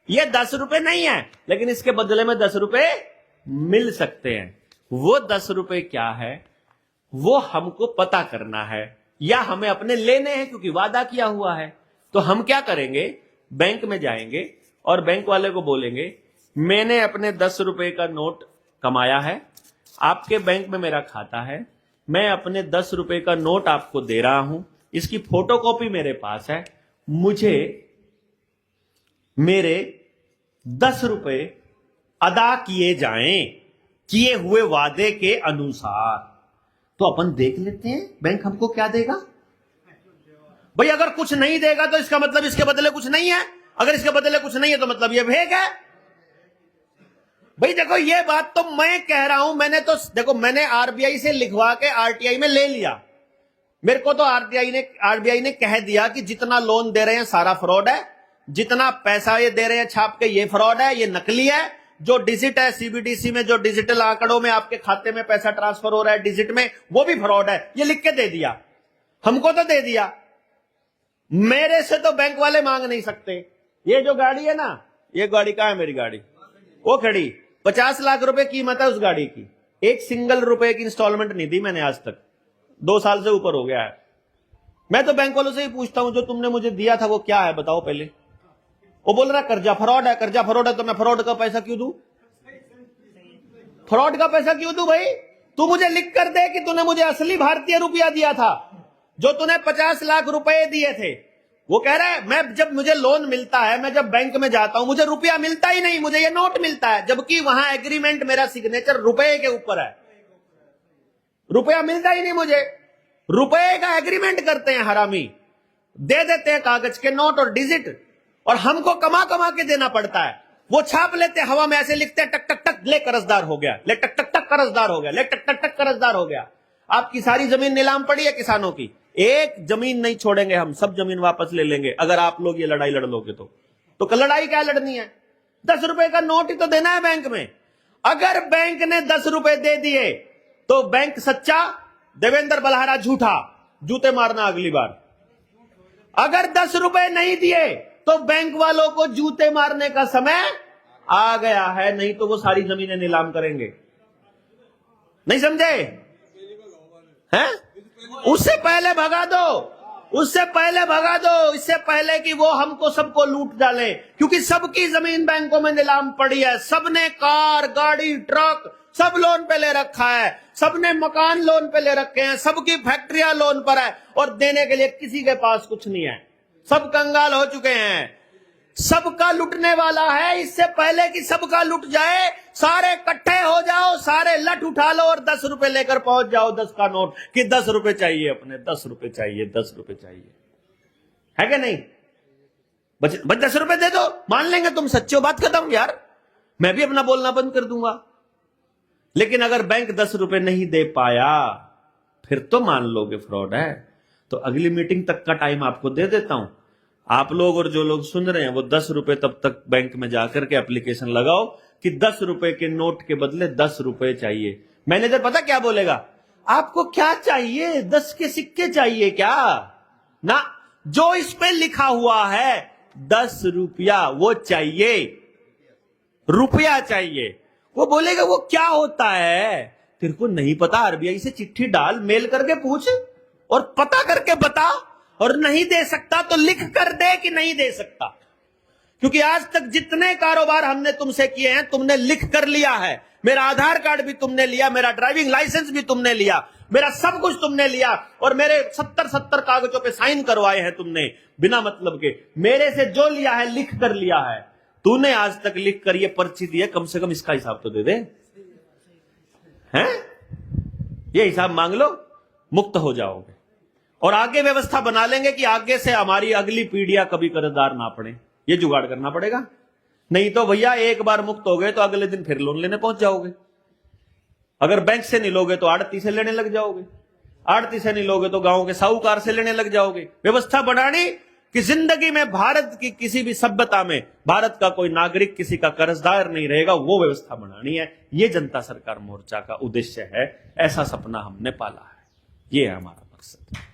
ये 10 रुपए नहीं है, लेकिन इसके बदले में 10 रुपए मिल सकते हैं। वो 10 रुपए क्या है वो हमको पता करना है, या हमें अपने लेने हैं क्योंकि वादा किया हुआ है। तो हम क्या करेंगे, बैंक में जाएंगे और बैंक वाले को बोलेंगे मैंने अपने 10 रुपए का नोट कमाया है, आपके बैंक में मेरा खाता है, मैं अपने 10 रुपए का नोट आपको दे रहा हूं, इसकी फोटोकॉपी मेरे पास है, मुझे मेरे 10 रुपए अदा किए जाएं किए हुए वादे के अनुसार। तो अपन देख लेते हैं बैंक हमको क्या देगा। भाई अगर कुछ नहीं देगा तो इसका मतलब इसके बदले कुछ नहीं है, अगर इसके बदले कुछ नहीं है तो मतलब ये भेग है। भाई देखो ये बात तो मैं कह रहा हूं, मैंने आरबीआई से लिखवा के आरटीआई में ले लिया। मेरे को तो आरबीआई ने कह दिया कि जितना लोन दे रहे हैं सारा फ्रॉड है, जितना पैसा ये दे रहे हैं छाप के ये फ्रॉड है, ये नकली है। जो डिजिट है सीबीडीसी में, जो डिजिटल आंकड़ों में आपके खाते में पैसा ट्रांसफर हो रहा है डिजिट में, वो भी फ्रॉड है। ये लिख के दे दिया, हमको तो दे दिया, मेरे से तो बैंक वाले मांग नहीं सकते। ये जो गाड़ी है ना, ये गाड़ी कहां है, मेरी गाड़ी वो खड़ी, 50 लाख रुपए कीमत है उस गाड़ी की, एक सिंगल रुपए की इंस्टॉलमेंट नहीं दी मैंने आज तक, 2 साल से ऊपर हो गया है। मैं तो बैंक वालों से ही पूछता हूं जो तुमने मुझे दिया था वो क्या है बताओ पहले। वो बोल रहा कर्जा फ्रॉड है, कर्जा फ्रॉड है, तो मैं फ्रॉड का पैसा क्यों दूं, फ्रॉड का पैसा क्यों दूं भाई। तू मुझे लिख कर दे कि तूने मुझे असली भारतीय रुपया दिया था, जो तूने 50 लाख रुपए दिए थे। वो कह रहा है मैं जब मुझे लोन मिलता है, मैं जब बैंक में जाता हूं मुझे रुपया मिलता ही नहीं, मुझे ये नोट मिलता है, जबकि वहां एग्रीमेंट मेरा सिग्नेचर रुपए के ऊपर है, रुपया मिलता ही नहीं मुझे। रुपए का एग्रीमेंट करते हैं हरामी, दे देते हैं कागज के नोट और डिजिट, और हमको कमा कमा के देना पड़ता है। वो छाप लेते हैं हवा में, ऐसे लिखते हैं टक टक टक, ले कर्जदार हो गया, ले टक टक टक कर्जदार हो गया, ले टक टक टक कर्जदार हो गया। आपकी सारी जमीन नीलाम पड़ी है किसानों की, एक जमीन नहीं छोड़ेंगे हम, सब जमीन वापस ले लेंगे अगर आप लोग ये लड़ाई लड़ लोगे तो लड़ाई क्या लड़नी है, 10 रुपए का नोट ही तो देना है बैंक में। अगर बैंक ने 10 रुपए दे दिए तो बैंक सच्चा, देवेंद्र बलहारा झूठा, जूते मारना अगली बार। अगर 10 रुपए नहीं दिए तो बैंक वालों को जूते मारने का समय आ गया है, नहीं तो वो सारी जमीनें नीलाम करेंगे। नहीं समझे हैं? उससे पहले भगा दो, उससे पहले भगा दो, इससे पहले कि वो हमको सबको लूट डाले, क्योंकि सबकी जमीन बैंकों में नीलाम पड़ी है। सबने कार, गाड़ी, ट्रक सब लोन पे ले रखा है, सबने मकान लोन पे ले रखे हैं, सबकी फैक्ट्रियां लोन पर है, और देने के लिए किसी के पास कुछ नहीं है। सब कंगाल हो चुके हैं, सबका लुटने वाला है। इससे पहले कि सबका लुट जाए, सारे इकट्ठे हो जाओ, सारे लठ उठा लो और 10 रुपए लेकर पहुंच जाओ, 10 का नोट, कि 10 रुपए चाहिए, अपने 10 रुपए चाहिए, 10 रुपए चाहिए, है कि नहीं। बस 10 रुपए दे दो, मान लेंगे तुम सच्चे हो, बात खत्म यार, मैं भी अपना बोलना बंद कर दूंगा। लेकिन अगर बैंक 10 रुपए नहीं दे पाया फिर तो मान लोगे फ्रॉड है। तो अगली मीटिंग तक का टाइम आपको दे देता हूं, आप लोग और जो लोग सुन रहे हैं वो 10 रुपए तब तक बैंक में जाकर के एप्लीकेशन लगाओ कि 10 रुपए के नोट के बदले 10 रुपए चाहिए। मैनेजर पता क्या बोलेगा, आपको क्या चाहिए, 10 के सिक्के चाहिए क्या ना, जो इस पे लिखा हुआ है 10 रुपया वो चाहिए, रुपया चाहिए। वो बोलेगा वो क्या होता है, तेरे को नहीं पता, आरबीआई से चिट्ठी डाल, मेल करके पूछ और पता करके बता, और नहीं दे सकता तो लिख कर दे कि नहीं दे सकता। क्योंकि आज तक जितने कारोबार हमने तुमसे किए हैं तुमने लिख कर लिया है, मेरा आधार कार्ड भी तुमने लिया, मेरा ड्राइविंग लाइसेंस भी तुमने लिया, मेरा सब कुछ तुमने लिया, और मेरे 70 कागजों पे साइन करवाए हैं तुमने बिना मतलब के। मेरे से जो लिया है लिख कर लिया है, तूने आज तक लिख कर ये पर्ची दी है, कम से कम इसका हिसाब तो दे दे, हैं? ये हिसाब मांग लो, मुक्त हो जाओगे। और आगे व्यवस्था बना लेंगे कि आगे से हमारी अगली पीढ़ियां कभी कर्जदार ना पड़े, ये जुगाड़ करना पड़ेगा। नहीं तो भैया एक बार मुक्त हो गए तो अगले दिन फिर लोन लेने पहुंच जाओगे। अगर बैंक से नहीं लोगे तो आड़ती से लेने लग जाओगे, आड़ती से नहीं लोगे तो गांव के साहूकार से लेने लग जाओगे। व्यवस्था बनानी कि जिंदगी में भारत की किसी भी सभ्यता में भारत का कोई नागरिक किसी का कर्जदार नहीं रहेगा, वो व्यवस्था बनानी है। ये जनता सरकार मोर्चा का उद्देश्य है, ऐसा सपना हमने पाला है, ये है हमारा मकसद।